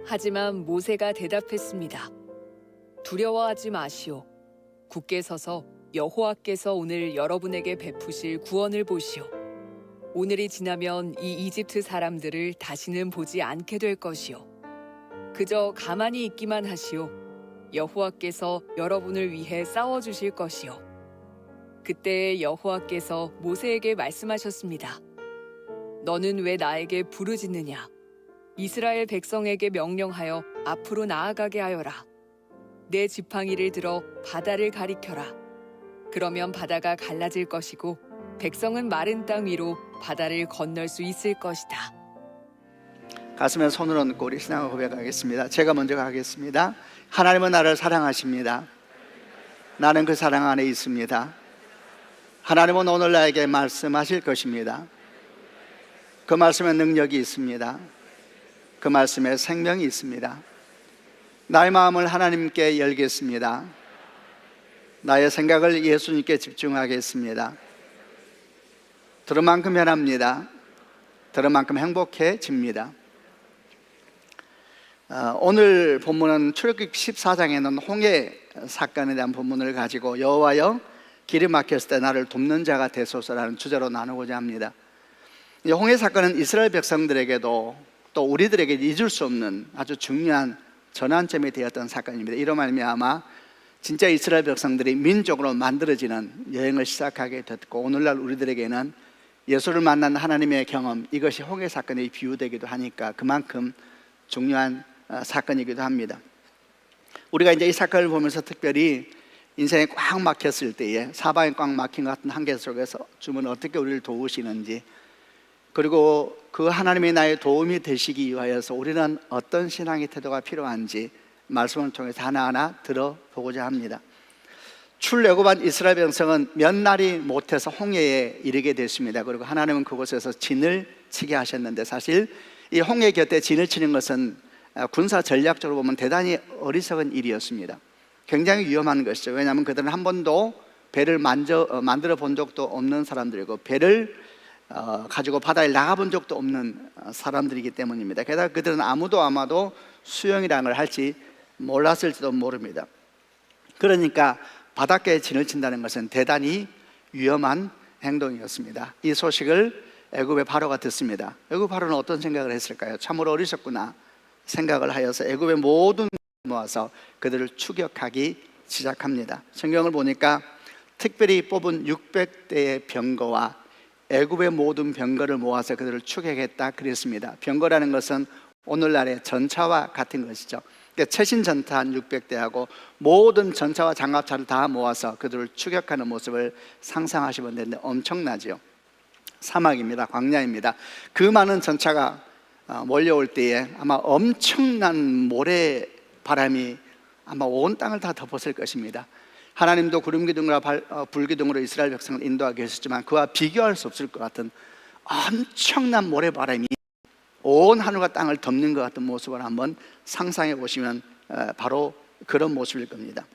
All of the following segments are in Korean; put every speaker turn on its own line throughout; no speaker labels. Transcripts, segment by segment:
하지만 모세가 대답했습니다. 두려워하지 마시오. 굳게 서서 여호와께서 오늘 여러분에게 베푸실 구원을 보시오. 오늘이 지나면 이 이집트 사람들을 다시는 보지 않게 될 것이오. 그저 가만히 있기만 하시오. 여호와께서 여러분을 위해 싸워주실 것이오. 그때 여호와께서 모세에게 말씀하셨습니다. 너는 왜 나에게 부르짖느냐? 이스라엘 백성에게 명령하여 앞으로 나아가게 하여라. 내 지팡이를 들어 바다를 가리켜라. 그러면 바다가 갈라질 것이고 백성은 마른 땅 위로 바다를 건널 수 있을 것이다.
가슴에 손을 얹고 우리 신앙을 고백하겠습니다. 제가 먼저 가겠습니다. 하나님은 나를 사랑하십니다. 나는 그 사랑 안에 있습니다. 하나님은 오늘 나에게 말씀하실 것입니다. 그 말씀에 능력이 있습니다. 그 말씀에 생명이 있습니다. 나의 마음을 하나님께 열겠습니다. 나의 생각을 예수님께 집중하겠습니다. 들은 만큼 변합니다. 들은 만큼 행복해집니다. 오늘 본문은 출애굽기 14장에는 홍해 사건에 대한 본문을 가지고 여호와여 길이 막혔을 때 나를 돕는 자가 되소서라는 주제로 나누고자 합니다. 이 홍해 사건은 이스라엘 백성들에게도 또 우리들에게 잊을 수 없는 아주 중요한 전환점이 되었던 사건입니다. 이로 말미암아 진짜 이스라엘 백성들이 민족으로 만들어지는 여행을 시작하게 됐고, 오늘날 우리들에게는 예수를 만난 하나님의 경험, 이것이 홍해 사건에 비유되기도 하니까 그만큼 중요한 사건이기도 합니다. 우리가 이제 이 사건을 보면서 특별히 인생에 꽉 막혔을 때에, 사방에 꽉 막힌 것 같은 한계 속에서 주님은 어떻게 우리를 도우시는지, 그리고 그 하나님이 나의 도움이 되시기 위하여서 우리는 어떤 신앙의 태도가 필요한지 말씀을 통해서 하나하나 들어보고자 합니다. 출애굽한 이스라엘 백성은 몇 날이 못해서 홍해에 이르게 됐습니다. 그리고 하나님은 그곳에서 진을 치게 하셨는데, 사실 이 홍해 곁에 진을 치는 것은 군사 전략적으로 보면 대단히 어리석은 일이었습니다. 굉장히 위험한 것이죠. 왜냐하면 그들은 한 번도 배를 만들어 본 적도 없는 사람들이고, 배를 가지고 바다에 나가본 적도 없는 사람들이기 때문입니다. 게다가 그들은 아마도 수영이라는 걸 할지 몰랐을지도 모릅니다. 그러니까 바닷가에 진을 친다는 것은 대단히 위험한 행동이었습니다. 이 소식을 애굽의 바로가 듣습니다. 애굽 바로는 어떤 생각을 했을까요? 참으로 어리석구나 생각을 하여서 애굽의 모든 모아서 그들을 추격하기 시작합니다. 성경을 보니까 특별히 뽑은 600대의 병거와 애굽의 모든 병거를 모아서 그들을 추격했다 그랬습니다. 병거라는 것은 오늘날의 전차와 같은 것이죠. 그러니까 최신 전차 한 600대하고 모든 전차와 장갑차를 다 모아서 그들을 추격하는 모습을 상상하시면 되는데 엄청나죠. 사막입니다. 광야입니다. 그 많은 전차가 몰려올 때에 아마 엄청난 모래바람이 아마 온 땅을 다 덮었을 것입니다. 하나님도 구름기둥과 불기둥으로 이스라엘 백성을 인도하고 계셨지만 그와 비교할 수 없을 것 같은 엄청난 모래바람이 온 하늘과 땅을 덮는 것 같은 모습을 한번 상상해 보시면 바로 그런 모습일 겁니다.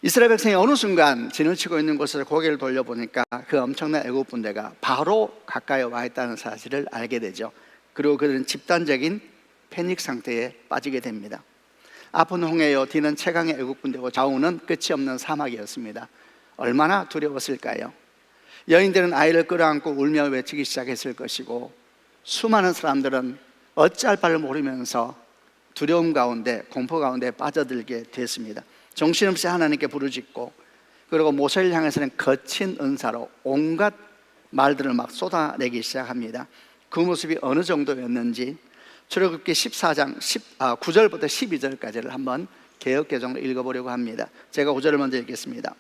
이스라엘 백성이 어느 순간 진을 치고 있는 곳에서 고개를 돌려보니까 그 엄청난 애굽 군대가 바로 가까이 와 있다는 사실을 알게 되죠. 그리고 그들은 집단적인 패닉 상태에 빠지게 됩니다. 앞은 홍해요, 뒤는 최강의 애굽 군대고 좌우는 끝이 없는 사막이었습니다. 얼마나 두려웠을까요? 여인들은 아이를 끌어안고 울며 외치기 시작했을 것이고, 수많은 사람들은 어찌할 바를 모르면서 두려움 가운데, 공포 가운데 빠져들게 됐습니다. 정신없이 하나님께 부르짖고, 그리고 모세를 향해서는 거친 은사로 온갖 말들을 막 쏟아내기 시작합니다. 그 모습이 어느 정도였는지 출애굽기 14장 9절부터 12절까지를 한번 개역개정으로 읽어보려고 합니다. 제가 9절을 먼저 읽겠습니다.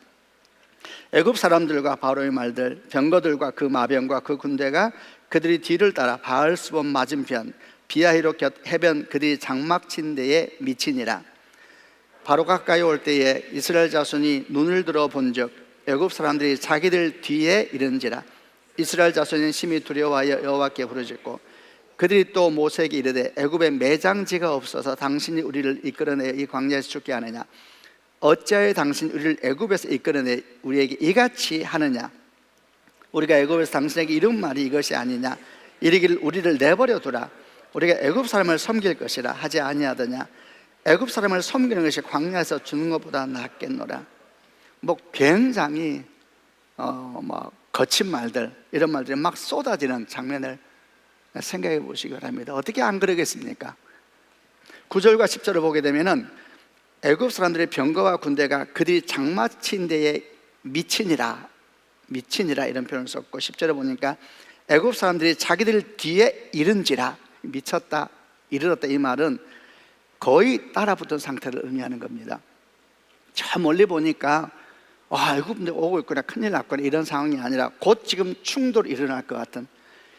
애굽 사람들과 바로의 말들, 병거들과 그 마병과 그 군대가 그들이 뒤를 따라 바알스본 맞은편 비하히로 곁 해변 그들이 장막 친 데에 미치니라. 바로 가까이 올 때에 이스라엘 자손이 눈을 들어 본즉 애굽 사람들이 자기들 뒤에 이른지라. 이스라엘 자손이 심히 두려워하여 여호와께 부르짖고 그들이 또 모세에게 이르되 애굽에 매장지가 없어서 당신이 우리를 이끌어내 이 광야에서 죽게 하느냐? 어찌하여 당신이 우리를 애굽에서 이끌어내 우리에게 이같이 하느냐? 우리가 애굽에서 당신에게 이른 말이 이것이 아니냐? 이르기를 우리를 내버려 두라. 우리가 애굽 사람을 섬길 것이라 하지 아니하더냐? 애굽 사람을 섬기는 것이 광야에서 죽는 것보다 낫겠노라. 뭐 굉장히 거친 말들, 이런 말들이 막 쏟아지는 장면을 생각해 보시기 바랍니다. 어떻게 안 그러겠습니까? 9절과 10절을 보게 되면은 애굽 사람들의 병거와 군대가 그들이 장마친 데에 미치니라 이런 표현을 썼고, 10절에 보니까 애굽 사람들이 자기들 뒤에 이른지라, 미쳤다, 이르렀다, 이 말은 거의 따라붙은 상태를 의미하는 겁니다. 저 멀리 보니까 애굽 오고 있구나, 큰일 났구나, 이런 상황이 아니라 곧 지금 충돌이 일어날 것 같은,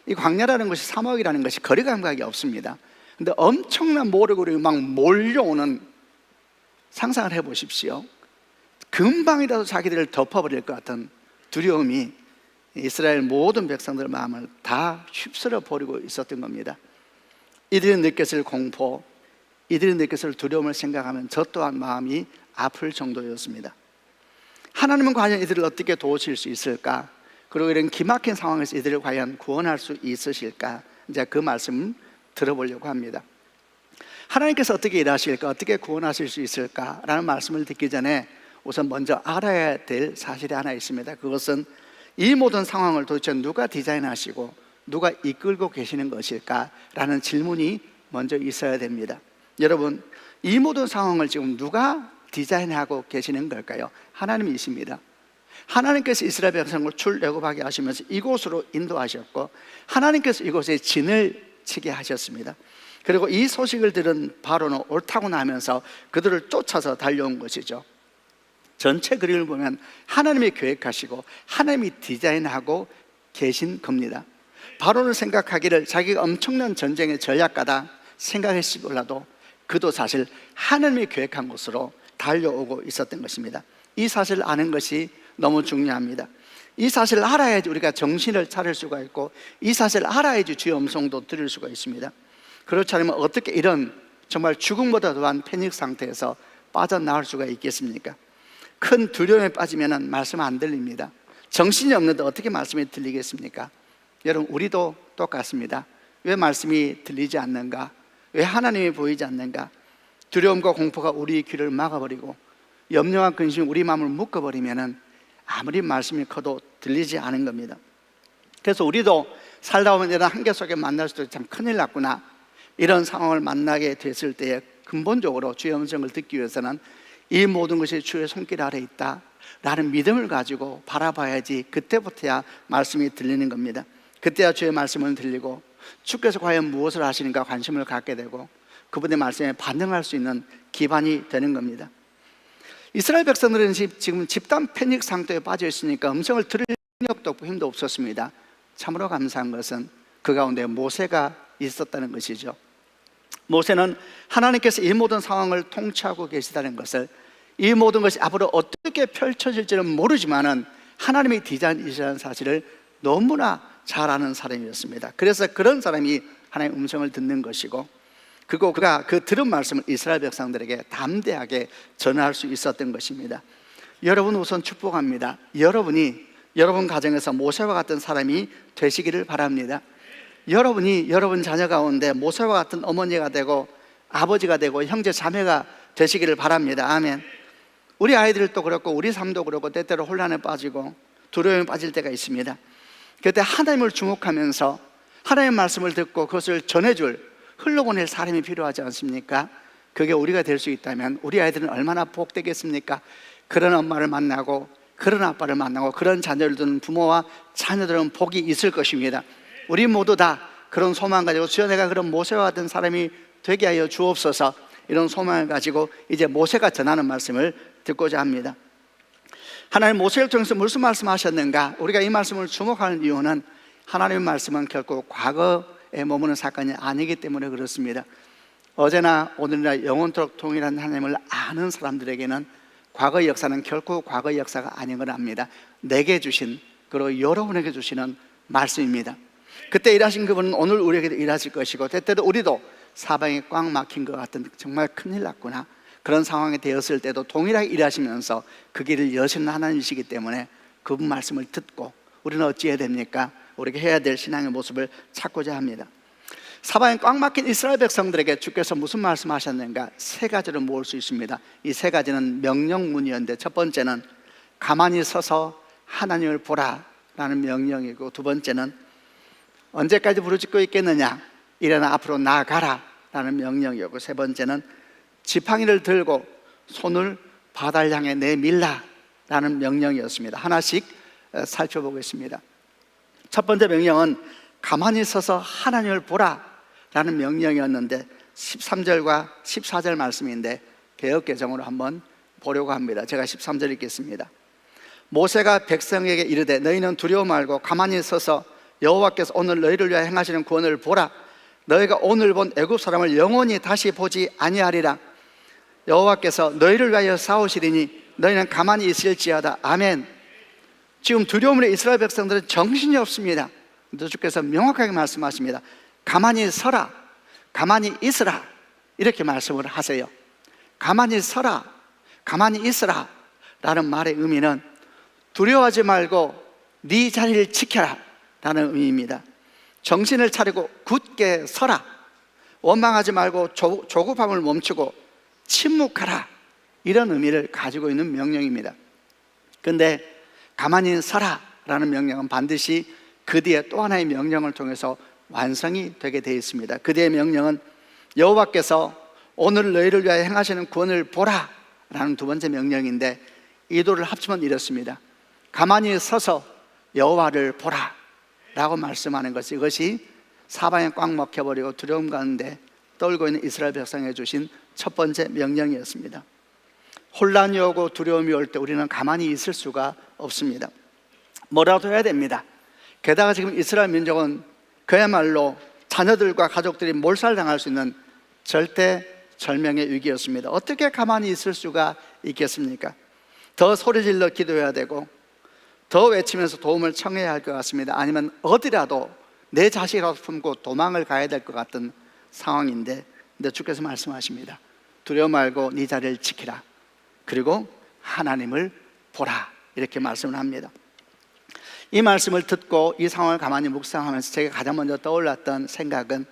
이 광야라는 것이, 사막이라는 것이 거리 감각이 없습니다. 근데 엄청난 모래굴이 막 몰려오는 상상을 해보십시오. 금방이라도 자기들을 덮어버릴 것 같은 두려움이 이스라엘 모든 백성들의 마음을 다 휩쓸어 버리고 있었던 겁니다. 이들이 느꼈을 공포, 이들이 느꼈을 두려움을 생각하면 저 또한 마음이 아플 정도였습니다. 하나님은 과연 이들을 어떻게 도우실 수 있을까? 그리고 이런 기막힌 상황에서 이들을 과연 구원할 수 있으실까? 이제 그 말씀을 들어보려고 합니다. 하나님께서 어떻게 일하실까? 어떻게 구원하실 수 있을까? 라는 말씀을 듣기 전에 우선 먼저 알아야 될 사실이 하나 있습니다. 그것은 이 모든 상황을 도대체 누가 디자인하시고 누가 이끌고 계시는 것일까? 라는 질문이 먼저 있어야 됩니다. 여러분, 이 모든 상황을 지금 누가 디자인하고 계시는 걸까요? 하나님이십니다. 하나님께서 이스라엘 백성을 출애굽하게 하시면서 이곳으로 인도하셨고, 하나님께서 이곳에 진을 치게 하셨습니다. 그리고 이 소식을 들은 바로는 옳다고 나면서 그들을 쫓아서 달려온 것이죠. 전체 그림을 보면 하나님이 계획하시고 하나님이 디자인하고 계신 겁니다. 바로는 생각하기를 자기가 엄청난 전쟁의 전략가다 생각했을지 몰라도 그도 사실 하나님이 계획한 곳으로 달려오고 있었던 것입니다. 이 사실을 아는 것이 너무 중요합니다. 이 사실을 알아야지 우리가 정신을 차릴 수가 있고, 이 사실을 알아야지 주의 음성도 들을 수가 있습니다. 그렇지 않으면 어떻게 이런 정말 죽음보다 더한 패닉 상태에서 빠져나올 수가 있겠습니까? 큰 두려움에 빠지면 말씀 안 들립니다. 정신이 없는데 어떻게 말씀이 들리겠습니까? 여러분, 우리도 똑같습니다. 왜 말씀이 들리지 않는가? 왜 하나님이 보이지 않는가? 두려움과 공포가 우리 귀를 막아버리고 염려와 근심이 우리 마음을 묶어버리면 아무리 말씀이 커도 들리지 않은 겁니다. 그래서 우리도 살다 보면 이런 한계 속에 만날 수도 참 큰일 났구나, 이런 상황을 만나게 됐을 때에 근본적으로 주의 음성을 듣기 위해서는 이 모든 것이 주의 손길 아래 있다 라는 믿음을 가지고 바라봐야지, 그때부터야 말씀이 들리는 겁니다. 그때야 주의 말씀을 들리고 주께서 과연 무엇을 하시는가 관심을 갖게 되고 그분의 말씀에 반응할 수 있는 기반이 되는 겁니다. 이스라엘 백성들은 지금 집단 패닉 상태에 빠져 있으니까 음성을 들을 능력도 없고 힘도 없었습니다. 참으로 감사한 것은 그 가운데 모세가 있었다는 것이죠. 모세는 하나님께서 이 모든 상황을 통치하고 계시다는 것을, 이 모든 것이 앞으로 어떻게 펼쳐질지는 모르지만은 하나님의 디자인이라는 사실을 너무나 잘 아는 사람이었습니다. 그래서 그런 사람이 하나님의 음성을 듣는 것이고, 그리고 그가 그 들은 말씀을 이스라엘 백성들에게 담대하게 전할 수 있었던 것입니다. 여러분, 우선 축복합니다. 여러분 가정에서 모세와 같은 사람이 되시기를 바랍니다. 여러분이 여러분 자녀 가운데 모세와 같은 어머니가 되고 아버지가 되고 형제 자매가 되시기를 바랍니다. 아멘. 우리 아이들도 그렇고 우리 삶도 그렇고 때때로 혼란에 빠지고 두려움에 빠질 때가 있습니다. 그때 하나님을 주목하면서 하나님의 말씀을 듣고 그것을 전해줄, 흘러보낼 사람이 필요하지 않습니까? 그게 우리가 될 수 있다면 우리 아이들은 얼마나 복되겠습니까? 그런 엄마를 만나고 그런 아빠를 만나고 그런 자녀를 두는 부모와 자녀들은 복이 있을 것입니다. 우리 모두 다 그런 소망 가지고 주여 내가 그런 모세와 같은 사람이 되게 하여 주옵소서, 이런 소망을 가지고 이제 모세가 전하는 말씀을 듣고자 합니다. 하나님 모세를 통해서 무슨 말씀하셨는가? 우리가 이 말씀을 주목하는 이유는 하나님의 말씀은 결코 과거에 머무는 사건이 아니기 때문에 그렇습니다. 어제나 오늘이나 영원토록 동일한 하나님을 아는 사람들에게는 과거의 역사는 결코 과거의 역사가 아닌 걸 압니다. 내게 주신, 그리고 여러분에게 주시는 말씀입니다. 그때 일하신 그분은 오늘 우리에게도 일하실 것이고, 때때로 우리도 사방에 꽉 막힌 것 같은 정말 큰일 났구나, 그런 상황에 되었을 때도 동일하게 일하시면서 그 길을 여시는 하나님이시기 때문에 그분 말씀을 듣고 우리는 어찌해야 됩니까? 우리가 해야 될 신앙의 모습을 찾고자 합니다. 사방에 꽉 막힌 이스라엘 백성들에게 주께서 무슨 말씀하셨는가? 세 가지로 모을 수 있습니다. 이 세 가지는 명령문이었는데, 첫 번째는 가만히 서서 하나님을 보라 라는 명령이고, 두 번째는 언제까지 부르짖고 있겠느냐, 일어나 앞으로 나아가라 라는 명령이었고, 세 번째는 지팡이를 들고 손을 바다를 향해 내밀라 라는 명령이었습니다. 하나씩 살펴보겠습니다. 첫 번째 명령은 가만히 서서 하나님을 보라 라는 명령이었는데, 13절과 14절 말씀인데 개역개정으로 한번 보려고 합니다. 제가 13절 읽겠습니다. 모세가 백성에게 이르되 너희는 두려워 말고 가만히 서서 여호와께서 오늘 너희를 위하여 행하시는 구원을 보라. 너희가 오늘 본 애굽 사람을 영원히 다시 보지 아니하리라. 여호와께서 너희를 위하여 싸우시리니 너희는 가만히 있을지어다. 아멘. 지금 두려움으로 이스라엘 백성들은 정신이 없습니다. 주께서 명확하게 말씀하십니다. 가만히 서라, 가만히 있으라, 이렇게 말씀을 하세요. 가만히 서라, 가만히 있으라 라는 말의 의미는 두려워하지 말고 네 자리를 지켜라 라는 의미입니다. 정신을 차리고 굳게 서라, 원망하지 말고 조급함을 멈추고 침묵하라, 이런 의미를 가지고 있는 명령입니다. 그런데 가만히 서라 라는 명령은 반드시 그 뒤에 또 하나의 명령을 통해서 완성이 되게 되어 있습니다. 그 뒤의 명령은 여호와께서 오늘 너희를 위하여 행하시는 구원을 보라 라는 두 번째 명령인데, 이 둘을 합치면 이렇습니다. 가만히 서서 여호와를 보라 라고 말씀하는 것이, 이것이 사방에 꽉 막혀버리고 두려움 가운데 떨고 있는 이스라엘 백성에 주신 첫 번째 명령이었습니다. 혼란이 오고 두려움이 올 때 우리는 가만히 있을 수가 없습니다. 뭐라도 해야 됩니다. 게다가 지금 이스라엘 민족은 그야말로 자녀들과 가족들이 몰살당할 수 있는 절대절명의 위기였습니다. 어떻게 가만히 있을 수가 있겠습니까? 더 소리질러 기도해야 되고 더 외치면서 도움을 청해야 할 것 같습니다. 아니면 어디라도 내 자식이라도 품고 도망을 가야 될 것 같은 상황인데, 근데 주께서 말씀하십니다. 두려워 말고 네 자리를 지키라, 그리고 하나님을 보라, 이렇게 말씀을 합니다. 이 말씀을 듣고 이 상황을 가만히 묵상하면서 제가 가장 먼저 떠올랐던 생각은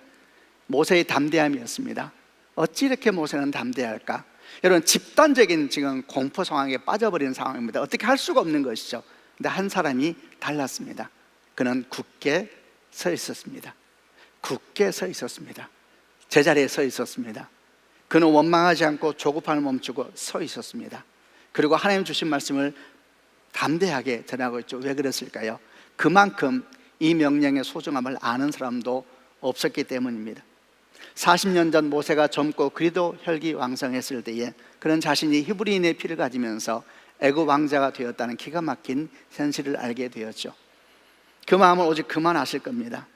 모세의 담대함이었습니다. 어찌 이렇게 모세는 담대할까? 여러분, 집단적인 지금 공포 상황에 빠져버린 상황입니다. 어떻게 할 수가 없는 것이죠. 근데 한 사람이 달랐습니다. 그는 굳게 서 있었습니다. 굳게 서 있었습니다. 제자리에 서 있었습니다. 그는 원망하지 않고 조급함을 멈추고 서 있었습니다. 그리고 하나님 주신 말씀을 담대하게 전하고 있죠. 왜 그랬을까요? 그만큼 이 명령의 소중함을 아는 사람도 없었기 때문입니다. 40년 전 모세가 젊고 그리도 혈기왕성했을 때에 그는 자신이 히브리인의 피를 가지면서 애굽 왕자가 되었다는 기가 막힌 현실을 알게 되었죠. 그 마음을 오직 그만 아실 겁니다.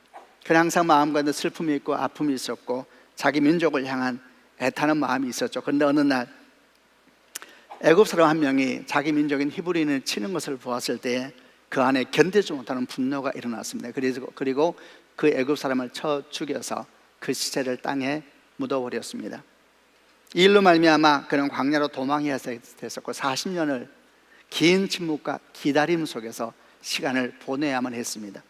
그는 항상 마음 가운데 슬픔이 있고 아픔이 있었고 자기 민족을 향한 애타는 마음이 있었죠. 그런데 어느 날 애굽 사람 한 명이 자기 민족인 히브리인을 치는 것을 보았을 때 그 안에 견디지 못하는 분노가 일어났습니다. 그리고 그 애굽 사람을 쳐 죽여서 그 시체를 땅에 묻어버렸습니다. 이 일로 말미암아 그는 광야로 도망해야 됐었고 40년을 긴 침묵과 기다림 속에서 시간을 보내야만 했습니다.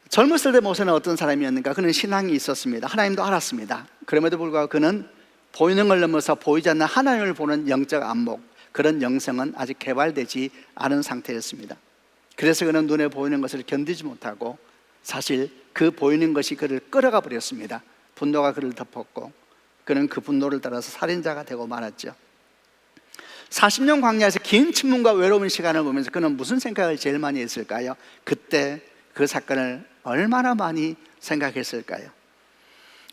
젊었을 때 모세는 어떤 사람이었는가? 그는 신앙이 있었습니다. 하나님도 알았습니다. 그럼에도 불구하고 그는 보이는 걸 넘어서 보이지 않는 하나님을 보는 영적 안목, 그런 영성은 아직 개발되지 않은 상태였습니다. 그래서 그는 눈에 보이는 것을 견디지 못하고 사실 그 보이는 것이 그를 끌어가 버렸습니다. 분노가 그를 덮었고 그는 그 분노를 따라서 살인자가 되고 말았죠. 40년 광야에서 긴 침묵과 외로운 시간을 보면서 그는 무슨 생각을 제일 많이 했을까요? 그때 그 사건을 얼마나 많이 생각했을까요?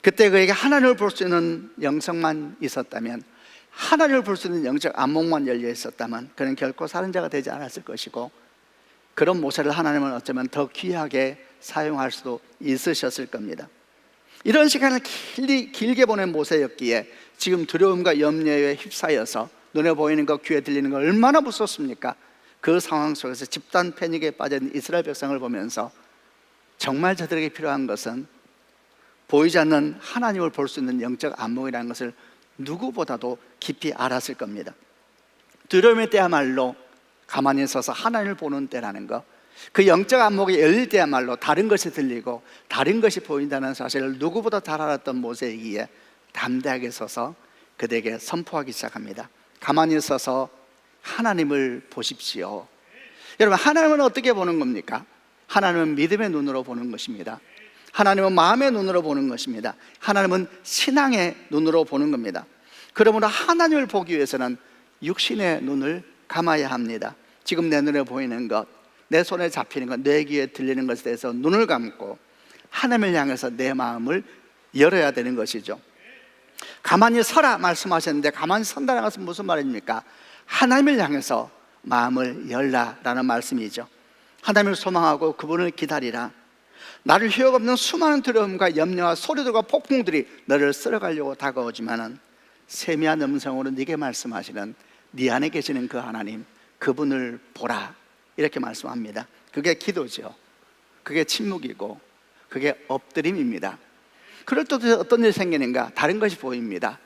그때 그에게 하나님을 볼 수 있는 영성만 있었다면, 하나님을 볼 수 있는 영적 안목만 열려 있었다면 그는 결코 살인자가 되지 않았을 것이고, 그런 모세를 하나님은 어쩌면 더 귀하게 사용할 수도 있으셨을 겁니다. 이런 시간을 길게 보낸 모세였기에 지금 두려움과 염려에 휩싸여서 눈에 보이는 것, 귀에 들리는 것 얼마나 무섭습니까? 그 상황 속에서 집단 패닉에 빠진 이스라엘 백성을 보면서 정말 저들에게 필요한 것은 보이지 않는 하나님을 볼 수 있는 영적 안목이라는 것을 누구보다도 깊이 알았을 겁니다. 두려움의 때야말로 가만히 서서 하나님을 보는 때라는 것, 그 영적 안목이 열릴 때야말로 다른 것이 들리고 다른 것이 보인다는 사실을 누구보다 잘 알았던 모세이기에 담대하게 서서 그들에게 선포하기 시작합니다. 가만히 서서 하나님을 보십시오. 여러분, 하나님은 어떻게 보는 겁니까? 하나님은 믿음의 눈으로 보는 것입니다. 하나님은 마음의 눈으로 보는 것입니다. 하나님은 신앙의 눈으로 보는 겁니다. 그러므로 하나님을 보기 위해서는 육신의 눈을 감아야 합니다. 지금 내 눈에 보이는 것, 내 손에 잡히는 것, 내 귀에 들리는 것에 대해서 눈을 감고 하나님을 향해서 내 마음을 열어야 되는 것이죠. 가만히 서라 말씀하셨는데, 가만히 선다는 것은 무슨 말입니까? 하나님을 향해서 마음을 열라라는 말씀이죠. 하나님을 소망하고 그분을 기다리라. 나를 휴역없는 수많은 두려움과 염려와 소리들과 폭풍들이 너를 쓸어가려고 다가오지만은 세미한 음성으로 네게 말씀하시는 네 안에 계시는 그 하나님, 그분을 보라, 이렇게 말씀합니다. 그게 기도죠. 그게 침묵이고 그게 엎드림입니다. 그럴 때 어떤 일이 생기는가? 다른 것이 보입니다.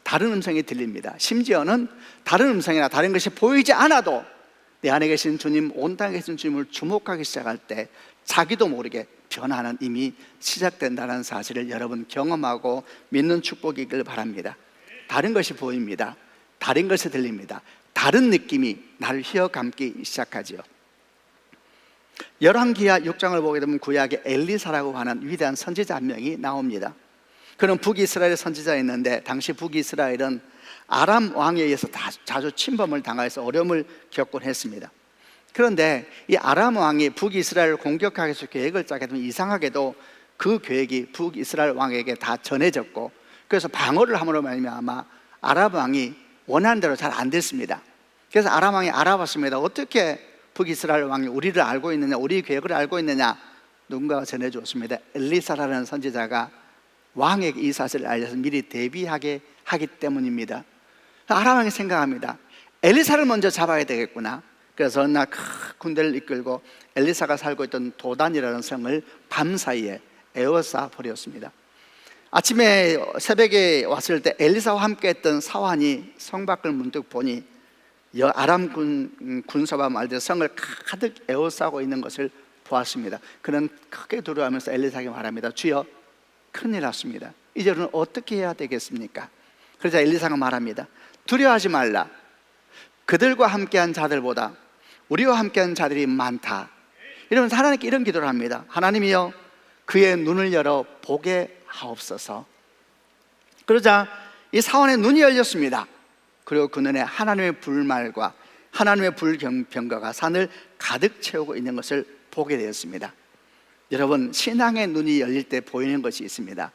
다른 음성이 들립니다. 심지어는 다른 음성이나 다른 것이 보이지 않아도 내 안에 계신 주님, 온 땅에 계신 주님을 주목하기 시작할 때 자기도 모르게 변화는 이미 시작된다는 사실을 여러분 경험하고 믿는 축복이길 바랍니다. 다른 것이 보입니다. 다른 것이 들립니다. 다른 느낌이 나를 휘어감기 시작하죠. 열왕기하 6장을 보게 되면 구약에 엘리사라고 하는 위대한 선지자 한 명이 나옵니다. 그는 북이스라엘의 선지자였는데 당시 북이스라엘은 아람 왕에 의해서 자주 침범을 당해서 어려움을 겪곤 했습니다. 그런데 이 아람 왕이 북이스라엘을 공격하기 위해서 계획을 짜게 되면 이상하게도 그 계획이 북이스라엘 왕에게 다 전해졌고, 그래서 방어를 함으로 말미암아 아람 왕이 원하는 대로 잘 안 됐습니다. 그래서 아람 왕이 알아봤습니다. 어떻게 북이스라엘 왕이 우리를 알고 있느냐, 우리 계획을 알고 있느냐? 누군가가 전해줬습니다. 엘리사라는 선지자가 왕에게 이 사실을 알려서 미리 대비하게 하기 때문입니다. 아람 왕이 생각합니다. 엘리사를 먼저 잡아야 되겠구나. 그래서 어느 날 큰 군대를 이끌고 엘리사가 살고 있던 도단이라는 성을 밤사이에 에워싸 버렸습니다. 아침에 새벽에 왔을 때 엘리사와 함께 했던 사환이 성 밖을 문득 보니 아람 군사와 말대 성을 가득 에워싸고 있는 것을 보았습니다. 그는 크게 두려워하면서 엘리사에게 말합니다. 주여, 큰일 났습니다. 이제 우리는 어떻게 해야 되겠습니까? 그러자 엘리사가 말합니다. 두려워하지 말라. 그들과 함께한 자들보다 우리와 함께한 자들이 많다. 이러면서 하나님께 이런 기도를 합니다. 하나님이여, 그의 눈을 열어 보게 하옵소서. 그러자 이 사원의 눈이 열렸습니다. 그리고 그 눈에 하나님의 불말과 하나님의 불병거가 산을 가득 채우고 있는 것을 보게 되었습니다. 여러분, 신앙의 눈이 열릴 때 보이는 것이 있습니다.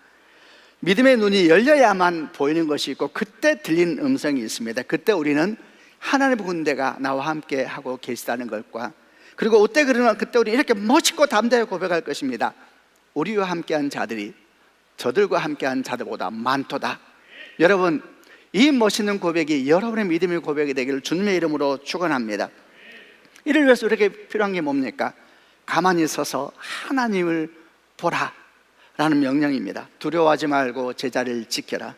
믿음의 눈이 열려야만 보이는 것이 있고, 그때 들리는 음성이 있습니다. 그때 우리는 하나님의 군대가 나와 함께 하고 계시다는 것과, 그리고 그때 우리는 이렇게 멋있고 담대하게 고백할 것입니다. 우리와 함께한 자들이 저들과 함께한 자들보다 많도다. 여러분, 이 멋있는 고백이 여러분의 믿음의 고백이 되기를 주님의 이름으로 축원합니다. 이를 위해서 우리에게 필요한 게 뭡니까? 가만히 서서 하나님을 보라 라는 명령입니다. 두려워하지 말고 제자리를 지켜라.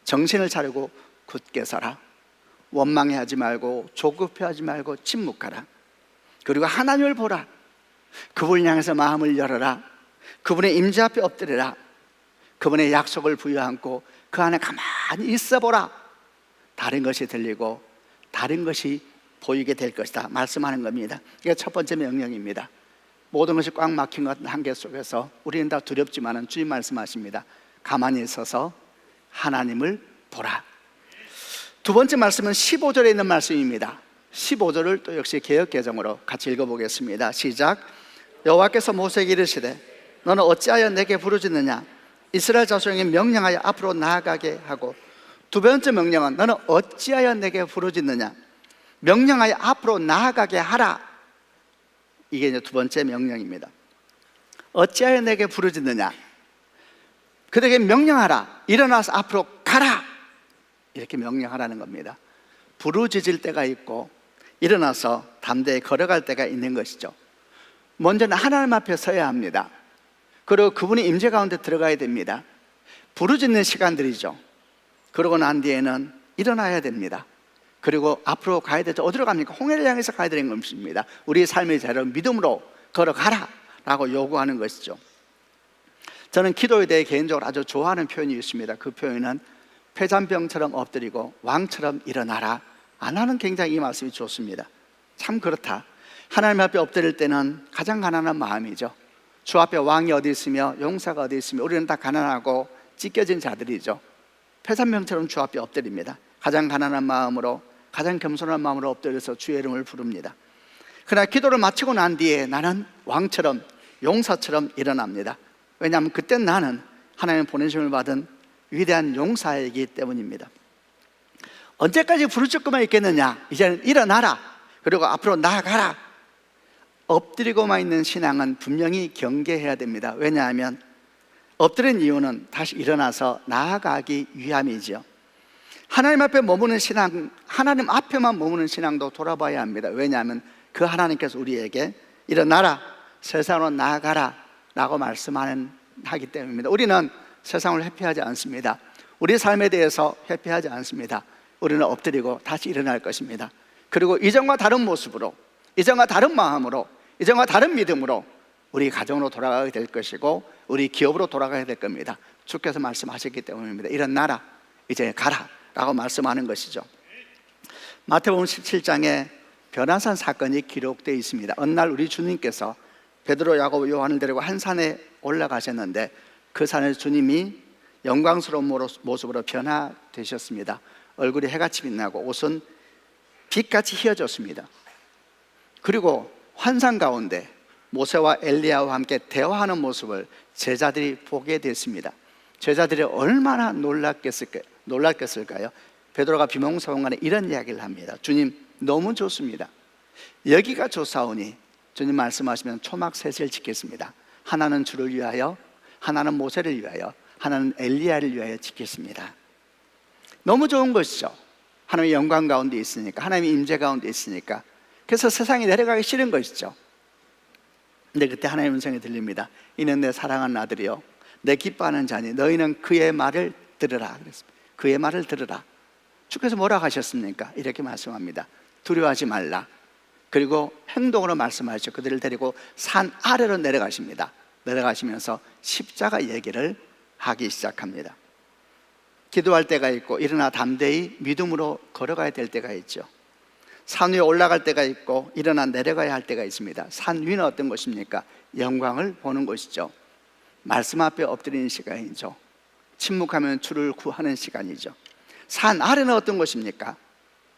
정신을 차리고 굳게 서라. 원망해하지 말고 조급해하지 말고 침묵하라. 그리고 하나님을 보라. 그분을 향해서 마음을 열어라. 그분의 임재 앞에 엎드려라. 그분의 약속을 부여안고 그 안에 가만히 있어보라. 다른 것이 들리고 다른 것이 보이게 될 것이다 말씀하는 겁니다. 이게 첫 번째 명령입니다. 모든 것이 꽉 막힌 것 한계 속에서 우리는 다 두렵지만은 주님 말씀하십니다. 가만히 서서 하나님을 보라. 두 번째 말씀은 15절에 있는 말씀입니다. 15절을 또 역시 개역개정으로 같이 읽어보겠습니다. 시작. 여호와께서 모세에게 이르시되 너는 어찌하여 내게 부르짖느냐? 이스라엘 자손에게 명령하여 앞으로 나아가게 하고, 두 번째 명령은 너는 어찌하여 내게 부르짖느냐? 명령하여 앞으로 나아가게 하라. 이게 이제 두 번째 명령입니다. 어찌하여 내게 부르짖느냐? 그들에게 명령하라. 일어나서 앞으로 가라. 이렇게 명령하라는 겁니다. 부르짖을 때가 있고 일어나서 담대히 걸어갈 때가 있는 것이죠. 먼저는 하나님 앞에 서야 합니다. 그리고 그분의 임재 가운데 들어가야 됩니다. 부르짖는 시간들이죠. 그러고 난 뒤에는 일어나야 됩니다. 그리고 앞으로 가야 되죠. 어디로 갑니까? 홍해를 향해서 가야 되는 것입니다. 우리의 삶의 자리로 믿음으로 걸어가라 라고 요구하는 것이죠. 저는 기도에 대해 개인적으로 아주 좋아하는 표현이 있습니다. 그 표현은 폐잔병처럼 엎드리고 왕처럼 일어나라. 나는 굉장히 이 말씀이 좋습니다. 참 그렇다. 하나님 앞에 엎드릴 때는 가장 가난한 마음이죠. 주 앞에 왕이 어디 있으며 용사가 어디 있으며 우리는 다 가난하고 찢겨진 자들이죠. 폐잔병처럼 주 앞에 엎드립니다. 가장 가난한 마음으로, 가장 겸손한 마음으로 엎드려서 주의 이름을 부릅니다. 그러나 기도를 마치고 난 뒤에 나는 왕처럼, 용사처럼 일어납니다. 왜냐하면 그때 나는 하나님 보내심을 받은 위대한 용사이기 때문입니다. 언제까지 부르짖고만 있겠느냐? 이제는 일어나라. 그리고 앞으로 나아가라. 엎드리고만 있는 신앙은 분명히 경계해야 됩니다. 왜냐하면 엎드린 이유는 다시 일어나서 나아가기 위함이죠. 하나님 앞에 머무는 신앙, 하나님 앞에만 머무는 신앙도 돌아봐야 합니다. 왜냐하면 그 하나님께서 우리에게 일어나라, 세상으로 나아가라 라고 말씀하기 때문입니다. 우리는 세상을 회피하지 않습니다. 우리 삶에 대해서 회피하지 않습니다. 우리는 엎드리고 다시 일어날 것입니다. 그리고 이전과 다른 모습으로, 이전과 다른 마음으로, 이전과 다른 믿음으로 우리 가정으로 돌아가게 될 것이고 우리 기업으로 돌아가야 될 겁니다. 주께서 말씀하셨기 때문입니다. 일어나라, 이제 가라 라고 말씀하는 것이죠. 마태복음 17장에 변화산 사건이 기록되어 있습니다. 어느 날 우리 주님께서 베드로, 야고보, 요한을 데리고 한 산에 올라가셨는데 그 산에 주님이 영광스러운 모습으로 변화되셨습니다. 얼굴이 해같이 빛나고 옷은 빛같이 휘어졌습니다. 그리고 환상 가운데 모세와 엘리야와 함께 대화하는 모습을 제자들이 보게 됐습니다. 제자들이 얼마나 놀랐겠을까요? 베드로가 비몽사몽간에 이런 이야기를 합니다. 주님, 너무 좋습니다. 여기가 좋사오니 주님 말씀하시면 초막 셋을 짓겠습니다. 하나는 주를 위하여, 하나는 모세를 위하여, 하나는 엘리야를 위하여 짓겠습니다. 너무 좋은 것이죠. 하나님의 영광 가운데 있으니까, 하나님의 임재 가운데 있으니까. 그래서 세상에 내려가기 싫은 것이죠. 근데 그때 하나님의 음성이 들립니다. 이는 내 사랑하는 아들이요 내 기뻐하는 자니 너희는 그의 말을 들으라 그랬습니다. 그의 말을 들으라. 주께서 뭐라고 하셨습니까? 이렇게 말씀합니다. 두려워하지 말라. 그리고 행동으로 말씀하시죠. 그들을 데리고 산 아래로 내려가십니다. 내려가시면서 십자가 얘기를 하기 시작합니다. 기도할 때가 있고 일어나 담대히 믿음으로 걸어가야 될 때가 있죠. 산 위에 올라갈 때가 있고 일어나 내려가야 할 때가 있습니다. 산 위는 어떤 것입니까? 영광을 보는 것이죠. 말씀 앞에 엎드리는 시간이죠. 침묵하면 주를 구하는 시간이죠. 산 아래는 어떤 것입니까?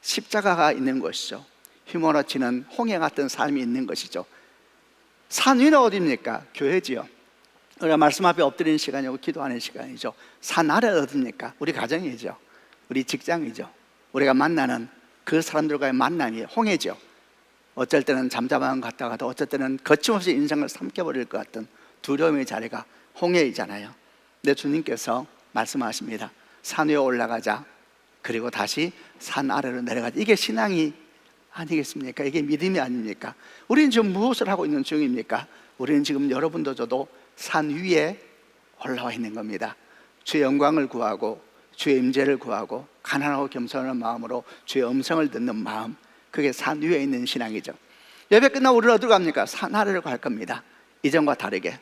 십자가가 있는 것이죠. 휘몰아치는 홍해 같은 삶이 있는 것이죠. 산 위는 어디입니까? 교회지요. 우리가 말씀 앞에 엎드리는 시간이고 기도하는 시간이죠. 산 아래는 어디입니까? 우리 가정이죠. 우리 직장이죠. 우리가 만나는 그 사람들과의 만남이 홍해죠. 어쩔 때는 잠잠한 것 같다가도 어쩔 때는 거침없이 인생을 삼켜버릴 것 같은 두려움의 자리가 홍해이잖아요. 내 주님께서 말씀하십니다. 산 위에 올라가자. 그리고 다시 산 아래로 내려가자. 이게 신앙이 아니겠습니까? 이게 믿음이 아닙니까? 우리는 지금 무엇을 하고 있는 중입니까? 우리는 지금 여러분도 저도 산 위에 올라와 있는 겁니다. 주의 영광을 구하고 주의 임재를 구하고 가난하고 겸손한 마음으로 주의 음성을 듣는 마음, 그게 산 위에 있는 신앙이죠. 예배 끝나고 우리는 어디로 갑니까? 산 아래로 갈 겁니다. 이전과 다르게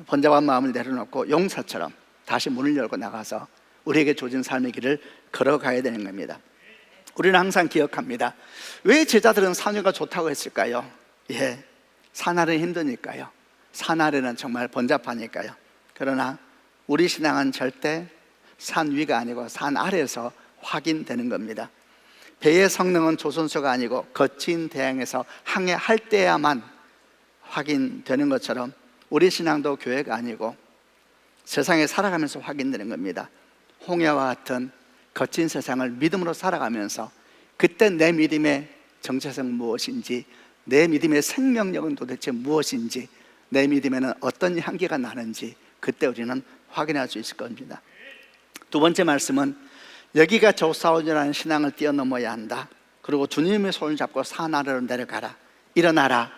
번잡한 마음을 내려놓고 용사처럼 다시 문을 열고 나가서 우리에게 주어진 삶의 길을 걸어가야 되는 겁니다. 우리는 항상 기억합니다. 왜 제자들은 산 위가 좋다고 했을까요? 산 아래는 힘드니까요. 산 아래는 정말 번잡하니까요. 그러나 우리 신앙은 절대 산 위가 아니고 산 아래에서 확인되는 겁니다. 배의 성능은 조선소가 아니고 거친 대양에서 항해할 때야만 확인되는 것처럼 우리 신앙도 교회가 아니고 세상에 살아가면서 확인되는 겁니다. 홍해와 같은 거친 세상을 믿음으로 살아가면서 그때 내 믿음의 정체성은 무엇인지, 내 믿음의 생명력은 도대체 무엇인지, 내 믿음에는 어떤 향기가 나는지 그때 우리는 확인할 수 있을 겁니다. 두 번째 말씀은 여기가 조사오니라는 신앙을 뛰어넘어야 한다. 그리고 주님의 손을 잡고 산 아래로 내려가라. 일어나라.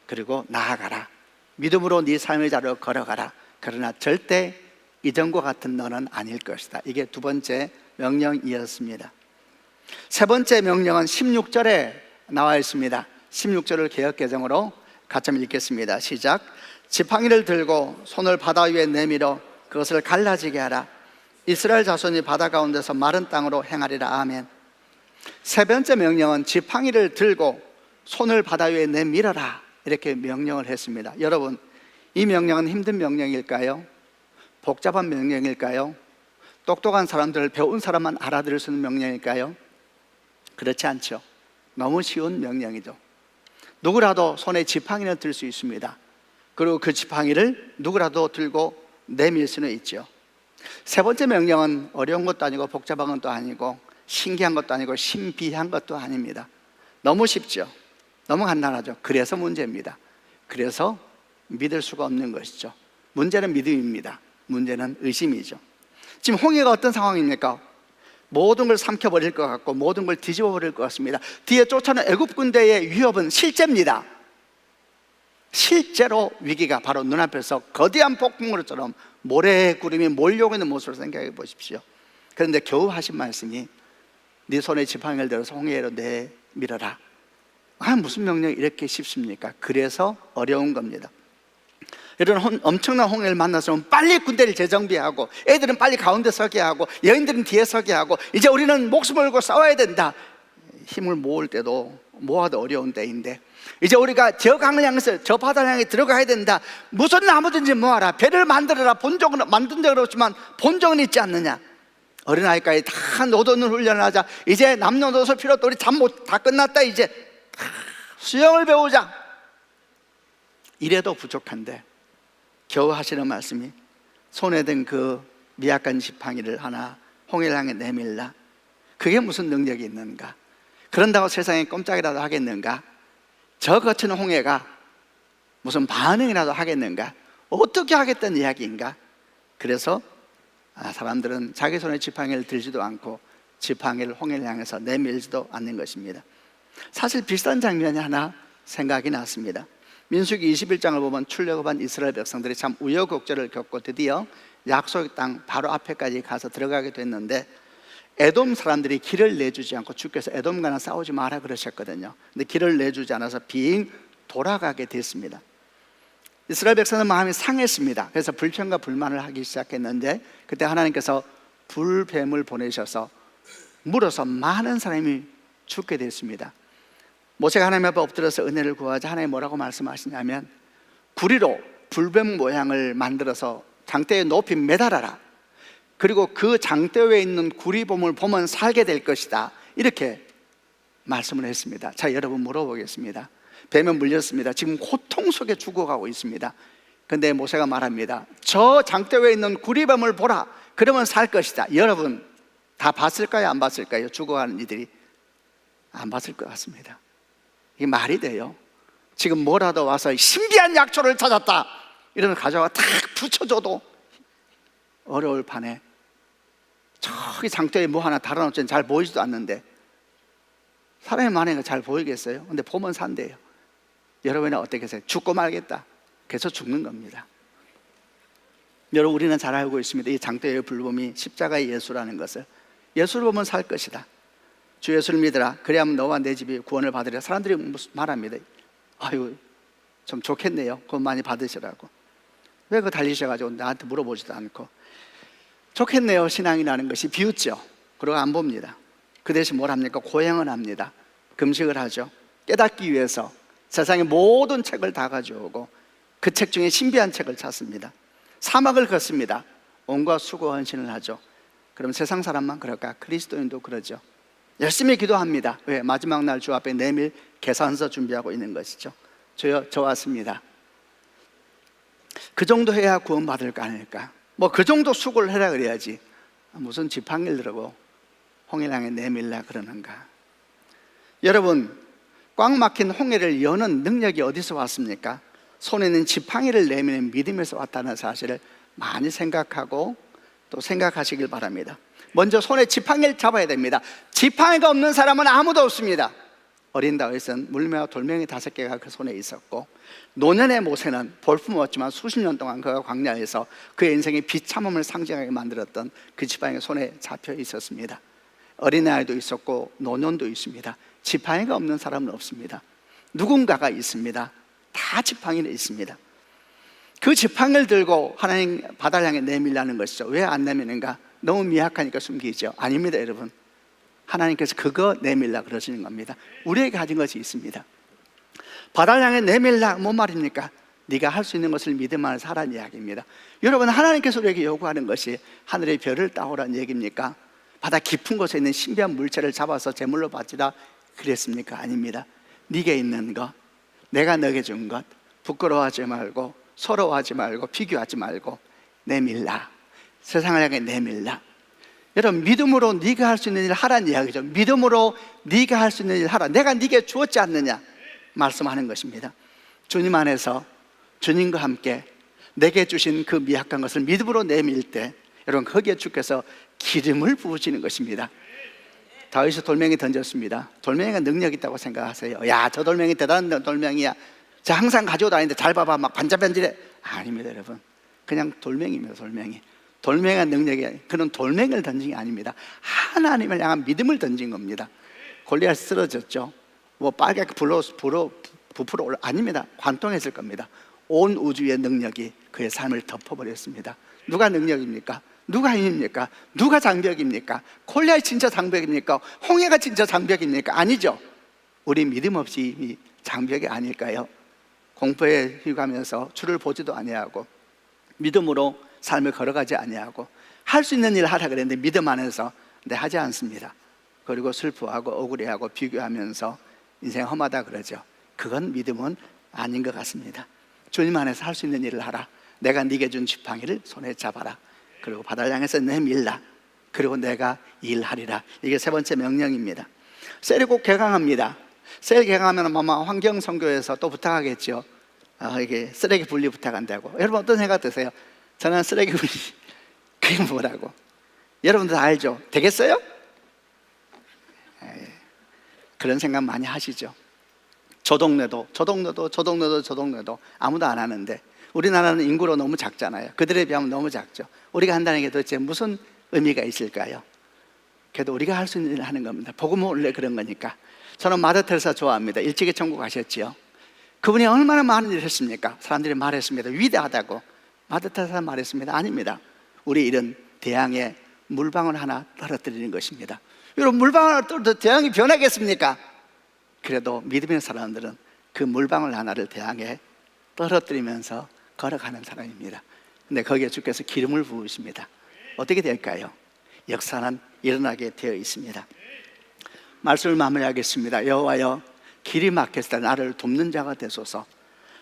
그리고 나아가라. 믿음으로 네 삶의 자리로 걸어가라. 그러나 절대 이전과 같은 너는 아닐 것이다. 이게 두 번째 명령이었습니다. 세 번째 명령은 16절에 나와 있습니다. 16절을 개역개정으로 같이 한번 읽겠습니다. 시작. 지팡이를 들고 손을 바다 위에 내밀어 그것을 갈라지게 하라. 이스라엘 자손이 바다 가운데서 마른 땅으로 행하리라. 아멘. 세 번째 명령은 지팡이를 들고 손을 바다 위에 내밀어라, 이렇게 명령을 했습니다. 여러분, 이 명령은 힘든 명령일까요? 복잡한 명령일까요? 똑똑한 사람들, 배운 사람만 알아들을 수 있는 명령일까요? 그렇지 않죠. 너무 쉬운 명령이죠. 누구라도 손에 지팡이를 들 수 있습니다. 그리고 그 지팡이를 누구라도 들고 내밀 수는 있죠. 세 번째 명령은 어려운 것도 아니고 복잡한 것도 아니고 신기한 것도 아니고 신비한 것도 아닙니다. 너무 쉽죠. 너무 간단하죠. 그래서 문제입니다. 그래서 믿을 수가 없는 것이죠. 문제는 믿음입니다. 문제는 의심이죠. 지금 홍해가 어떤 상황입니까? 모든 걸 삼켜버릴 것 같고 모든 걸 뒤집어버릴 것 같습니다. 뒤에 쫓아오는 애굽 군대의 위협은 실제입니다. 실제로 위기가 바로 눈앞에서 거대한 폭풍우처럼 모래구름이 몰려오고 있는 모습을 생각해 보십시오. 그런데 겨우 하신 말씀이 네 손에 지팡이를 들어서 홍해로 내밀어라. 무슨 명령이 이렇게 쉽습니까? 그래서 어려운 겁니다. 여러분, 엄청난 홍해를 만나서 빨리 군대를 재정비하고 애들은 빨리 가운데 서게 하고 여인들은 뒤에 서게 하고 이제 우리는 목숨을 걸고 싸워야 된다. 힘을 모을 때도 모아도 어려운 때인데 이제 우리가 저 강을 향해서 저 바다를 향해 들어가야 된다. 무슨 나무든지 모아라. 배를 만들어라. 본적은 만든 적은 없지만 본적은 있지 않느냐. 어린아이까지 다 노도는 훈련을 하자. 이제 남녀노소 필요 없다. 우리 잠 못 다 끝났다. 이제 수영을 배우자. 이래도 부족한데 겨우 하시는 말씀이 손에 든 그 미약한 지팡이를 하나 홍해를 향해 내밀라. 그게 무슨 능력이 있는가? 그런다고 세상에 꼼짝이라도 하겠는가? 저 거친 홍해가 무슨 반응이라도 하겠는가? 어떻게 하겠다는 이야기인가? 그래서 사람들은 자기 손에 지팡이를 들지도 않고 지팡이를 홍해를 향해서 내밀지도 않는 것입니다. 사실 비슷한 장면이 하나 생각이 났습니다. 민수기 21장을 보면 출애굽한 이스라엘 백성들이 참 우여곡절을 겪고 드디어 약속의 땅 바로 앞에까지 가서 들어가게 됐는데 에돔 사람들이 길을 내주지 않고 주께서 에돔과는 싸우지 마라 그러셨거든요. 근데 길을 내주지 않아서 빙 돌아가게 됐습니다. 이스라엘 백성은 마음이 상했습니다. 그래서 불평과 불만을 하기 시작했는데 그때 하나님께서 불뱀을 보내셔서 물어서 많은 사람이 죽게 됐습니다. 모세가 하나님 앞에 엎드려서 은혜를 구하자 하나님 뭐라고 말씀하시냐면 구리로 불뱀 모양을 만들어서 장대에 높이 매달아라. 그리고 그 장대에 있는 구리범을 보면 살게 될 것이다. 이렇게 말씀을 했습니다. 자, 여러분 물어보겠습니다. 뱀에 물렸습니다. 지금 고통 속에 죽어가고 있습니다. 근데 모세가 말합니다. 저 장대에 있는 구리범을 보라. 그러면 살 것이다. 여러분 다 봤을까요? 안 봤을까요? 죽어가는 이들이 안 봤을 것 같습니다. 이게 말이 돼요? 지금 뭐라도 와서 신비한 약초를 찾았다 이러면 가져와 탁 붙여줘도 어려울 판에 저기 장대에 뭐 하나 달아놓지는 잘 보이지도 않는데 사람의 만행은 잘 보이겠어요? 근데 보면 산대요. 여러분은 어떻겠어요? 죽고 말겠다. 그래서 죽는 겁니다. 여러분 우리는 잘 알고 있습니다. 이 장대의 불범이 십자가의 예수라는 것을. 예수를 보면 살 것이다. 주 예수를 믿으라. 그래야만 너와 내 집이 구원을 받으리라. 사람들이 말합니다. 아유 좀 좋겠네요. 구원 많이 받으시라고. 왜 그거 달리셔가지고 나한테 물어보지도 않고. 좋겠네요. 신앙이라는 것이 비웃죠. 그러고 안 봅니다. 그 대신 뭘 합니까? 고행을 합니다. 금식을 하죠. 깨닫기 위해서 세상의 모든 책을 다 가져오고 그 책 중에 신비한 책을 찾습니다. 사막을 걷습니다. 온갖 수고 헌신을 하죠. 그럼 세상 사람만 그럴까? 그리스도인도 그러죠. 열심히 기도합니다. 왜? 마지막 날 주 앞에 내밀 계산서 준비하고 있는 것이죠. 주여 저 왔습니다. 그 정도 해야 구원받을까 아닐까? 뭐 그 정도 수고를 해라 그래야지 무슨 지팡이를 들고 홍해를 향해 내밀라 그러는가? 여러분 꽉 막힌 홍해를 여는 능력이 어디서 왔습니까? 손에 있는 지팡이를 내미는 믿음에서 왔다는 사실을 많이 생각하고 또 생각하시길 바랍니다. 먼저 손에 지팡이를 잡아야 됩니다. 지팡이가 없는 사람은 아무도 없습니다. 어린 다윗은 물매와 돌멩이 5개가 그 손에 있었고, 노년의 모세는 볼품없지만 수십 년 동안 그가 광야에서 그의 인생의 비참함을 상징하게 만들었던 그 지팡이가 손에 잡혀 있었습니다. 어린아이도 있었고 노년도 있습니다. 지팡이가 없는 사람은 없습니다. 누군가가 있습니다. 다 지팡이는 있습니다. 그 지팡이를 들고 하나님 바다를 향해 내밀라는 것이죠. 왜 안 내미는가? 너무 미약하니까 숨기죠. 아닙니다, 여러분. 하나님께서 그거 내밀라 그러시는 겁니다. 우리에게 가진 것이 있습니다. 바다를 향해 내밀라, 뭔 말입니까? 네가 할 수 있는 것을 믿음만 하라는 이야기입니다. 여러분, 하나님께서 우리에게 요구하는 것이 하늘의 별을 따오라는 얘기입니까? 바다 깊은 곳에 있는 신비한 물체를 잡아서 제물로 바치라 그랬습니까? 아닙니다. 네게 있는 것, 내가 너에게 준 것, 부끄러워하지 말고 서러워하지 말고 비교하지 말고 내밀라. 세상을 향해 내밀라. 여러분, 믿음으로 네가 할 수 있는 일을 하라는 이야기죠. 믿음으로 네가 할 수 있는 일을 하라. 내가 네게 주었지 않느냐 말씀하는 것입니다. 주님 안에서 주님과 함께 내게 주신 그 미약한 것을 믿음으로 내밀 때, 여러분, 거기에 주께서 기름을 부으시는 것입니다. 다윗이 돌멩이 던졌습니다. 돌멩이가 능력 있다고 생각하세요? 야, 저 돌멩이 대단한 돌멩이야, 저 항상 가지고 다니는데 잘 봐봐, 막 반짝반짝해. 아닙니다, 여러분. 그냥 돌멩이입니다. 돌멩이가 능력이, 그런 돌멩이를 던진 게 아닙니다. 하나님을 향한 믿음을 던진 겁니다. 골리앗 쓰러졌죠. 뭐 빨갛게 부풀어 올라, 아닙니다. 관통했을 겁니다. 온 우주의 능력이 그의 삶을 덮어버렸습니다. 누가 능력입니까? 누가 힘입니까? 누가 장벽입니까? 골리앗이 진짜 장벽입니까? 홍해가 진짜 장벽입니까? 아니죠. 우리 믿음 없이 이미 장벽이 아닐까요? 공포에 휘가면서 주를 보지도 아니하고 믿음으로 삶을 걸어가지 아니하고 할 수 있는 일을 하라 그랬는데 믿음 안에서 네, 하지 않습니다. 그리고 슬퍼하고 억울해하고 비교하면서 인생 험하다 그러죠. 그건 믿음은 아닌 것 같습니다. 주님 안에서 할 수 있는 일을 하라. 내가 네게 준 지팡이를 손에 잡아라. 그리고 바다를 향해서 내밀라. 그리고 내가 일하리라. 이게 세 번째 명령입니다. 셀이 꼭 개강합니다. 셀 개강하면 아마 환경선교에서 또 부탁하겠죠. 이게 쓰레기 분리 부탁한다고. 여러분, 어떤 생각 드세요? 저는 쓰레기 분리, 그게 뭐라고? 여러분들 다 알죠? 되겠어요? 그런 생각 많이 하시죠. 저 동네도 아무도 안 하는데, 우리나라는 인구로 너무 작잖아요. 그들에 비하면 너무 작죠. 우리가 한다는 게 도대체 무슨 의미가 있을까요? 그래도 우리가 할 수 있는 일을 하는 겁니다. 복음은 원래 그런 거니까. 저는 마더 테레사 좋아합니다. 일찍이 천국 가셨지요. 그분이 얼마나 많은 일을 했습니까? 사람들이 말했습니다. 위대하다고. 마더 테레사 말했습니다. 아닙니다. 우리 일은 대양에 물방울 하나 떨어뜨리는 것입니다. 여러분, 물방울 하나 떨어뜨려 대양이 변하겠습니까? 그래도 믿음의 사람들은 그 물방울 하나를 대양에 떨어뜨리면서 걸어가는 사람입니다. 근데 거기에 주께서 기름을 부으십니다. 어떻게 될까요? 역사는 일어나게 되어 있습니다. 말씀을 마무리하겠습니다. 여호와여, 길이 막혔을 때 나를 돕는 자가 되소서.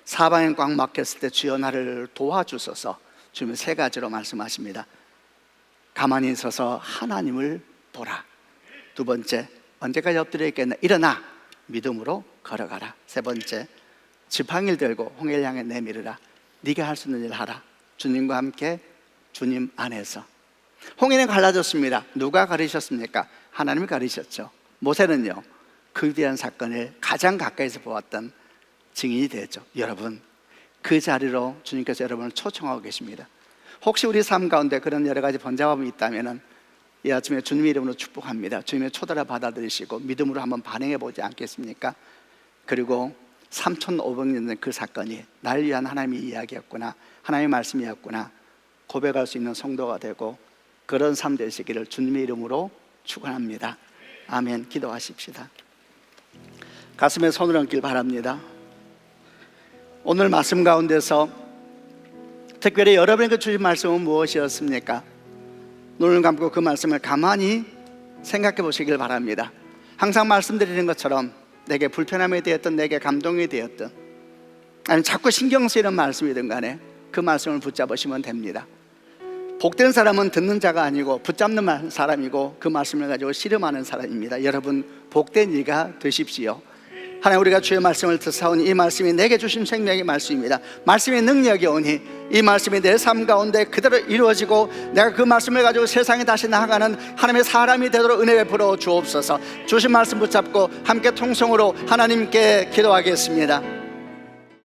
사방에 꽉 막혔을 때 주여 나를 도와주소서. 주님은 세 가지로 말씀하십니다. 가만히 서서 하나님을 보라. 두 번째, 언제까지 엎드려 있겠나? 일어나 믿음으로 걸어가라. 세 번째, 지팡이를 들고 홍해를 향해 내밀으라. 네가 할 수 있는 일을 하라. 주님과 함께 주님 안에서. 홍해는 갈라졌습니다. 누가 가르셨습니까? 하나님이 가르셨죠. 모세는요, 그 위대한 사건을 가장 가까이서 보았던 증인이 되었죠. 여러분, 그 자리로 주님께서 여러분을 초청하고 계십니다. 혹시 우리 삶 가운데 그런 여러 가지 번잡함이 있다면 이 아침에 주님의 이름으로 축복합니다. 주님의 초대를 받아들이시고 믿음으로 한번 반응해 보지 않겠습니까? 그리고 3,500년 전 그 사건이 날 위한 하나님의 이야기였구나, 하나님의 말씀이었구나 고백할 수 있는 성도가 되고 그런 삶 되시기를 주님의 이름으로 축원합니다. 아멘. 기도하십시다. 가슴에 손을 얹길 바랍니다. 오늘 말씀 가운데서 특별히 여러분에게 주신 말씀은 무엇이었습니까? 눈을 감고 그 말씀을 가만히 생각해 보시길 바랍니다. 항상 말씀드리는 것처럼 내게 불편함이 되었든 내게 감동이 되었든 아니면 자꾸 신경 쓰이는 말씀이든 간에 그 말씀을 붙잡으시면 됩니다. 복된 사람은 듣는 자가 아니고 붙잡는 사람이고 그 말씀을 가지고 씨름하는 사람입니다. 여러분, 복된 이가 되십시오. 하나님, 우리가 주의 말씀을 듣사오니 이 말씀이 내게 주신 생명의 말씀입니다. 말씀의 능력이 오니 이 말씀이 내 삶 가운데 그대로 이루어지고 내가 그 말씀을 가지고 세상에 다시 나아가는 하나님의 사람이 되도록 은혜 베풀어 주옵소서. 주신 말씀 붙잡고 함께 통성으로 하나님께 기도하겠습니다.